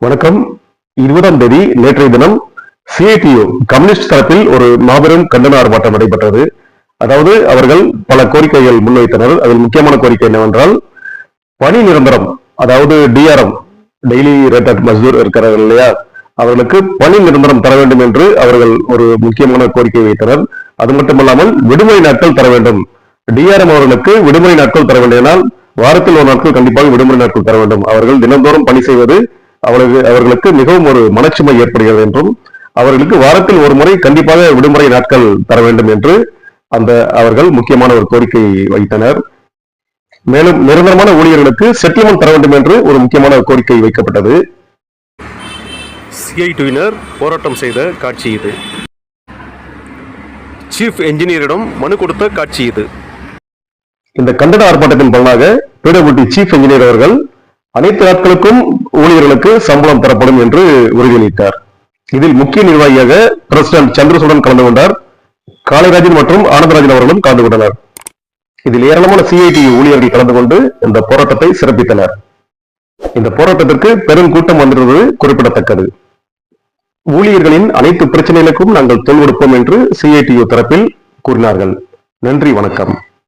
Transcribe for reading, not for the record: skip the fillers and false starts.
வணக்கம். 20ஆம் தேதி நேற்றைய தினம் சிஐடியு கம்யூனிஸ்ட் தரப்பில் ஒரு மாபெரும் கண்டன ஆர்ப்பாட்டம் நடைபெற்றது. அதாவது அவர்கள் பல கோரிக்கைகள் முன்வைத்தனர். அதில் முக்கியமான கோரிக்கை என்னவென்றால், பணி நிரந்தரம், அதாவது DRM, daily rate of mazdoor இருக்கிறார்கள் இல்லையா, அவர்களுக்கு பணி நிரந்தரம் தர வேண்டும் என்று அவர்கள் ஒரு முக்கியமான கோரிக்கை வைத்தனர். அது மட்டுமல்லாமல் விடுமுறை நாட்கள் தர வேண்டும். டிஆர்எம் அவர்களுக்கு விடுமுறை நாட்கள் தர வேண்டியதால் வாரத்தில் ஒரு நாட்கள் கண்டிப்பாக விடுமுறை நாட்கள் தர வேண்டும். அவர்கள் தினந்தோறும் பணி செய்வது அவர்களுக்கு மிகவும் ஒரு மனச்சுமை ஏற்படுகிறது என்றும், அவர்களுக்கு வாரத்தில் ஒரு முறை கண்டிப்பாக விடுமுறை நாட்கள் தர வேண்டும் என்று அவர்கள் முக்கியமான ஒரு கோரிக்கை வைத்தனர். மேலும் நிரந்தரமான ஊழியர்களுக்கு செட்டில்மெண்ட் தர வேண்டும் என்று ஒரு முக்கியமான கோரிக்கை வைக்கப்பட்டது. சிஐடியினர் போராட்டம் செய்த காட்சி இது. சீஃப் என்ஜினியரிடம் மனு கொடுத்த காட்சி இது. இந்த கண்டன ஆர்ப்பாட்டத்தின் பலனாக பிடபிள்யூடி சீஃப் என்ஜினியர் அவர்கள் அனைத்து நாட்களுக்கும் ஊழியர்களுக்கு சம்பளம் தரப்படும் என்று உறுதியளித்தார். இதில் முக்கிய நிர்வாகியாக பிரசிடென்ட் சந்திரசூடன் கலந்து கொண்டார். காளிராஜன் மற்றும் ஆனந்தராஜன் அவர்களும் கலந்து கொண்டனர். இதில் ஏராளமான சிஐடி ஊழியர்கள் கலந்து கொண்டு இந்த போராட்டத்தை சிறப்பித்தனர். இந்த போராட்டத்திற்கு பெரும் கூட்டம் வந்திருந்தது குறிப்பிடத்தக்கது. ஊழியர்களின் அனைத்து பிரச்சனைகளுக்கும் நாங்கள் தோள் கொடுப்போம் என்று சிஐடியு தரப்பில் கூறினார்கள். நன்றி, வணக்கம்.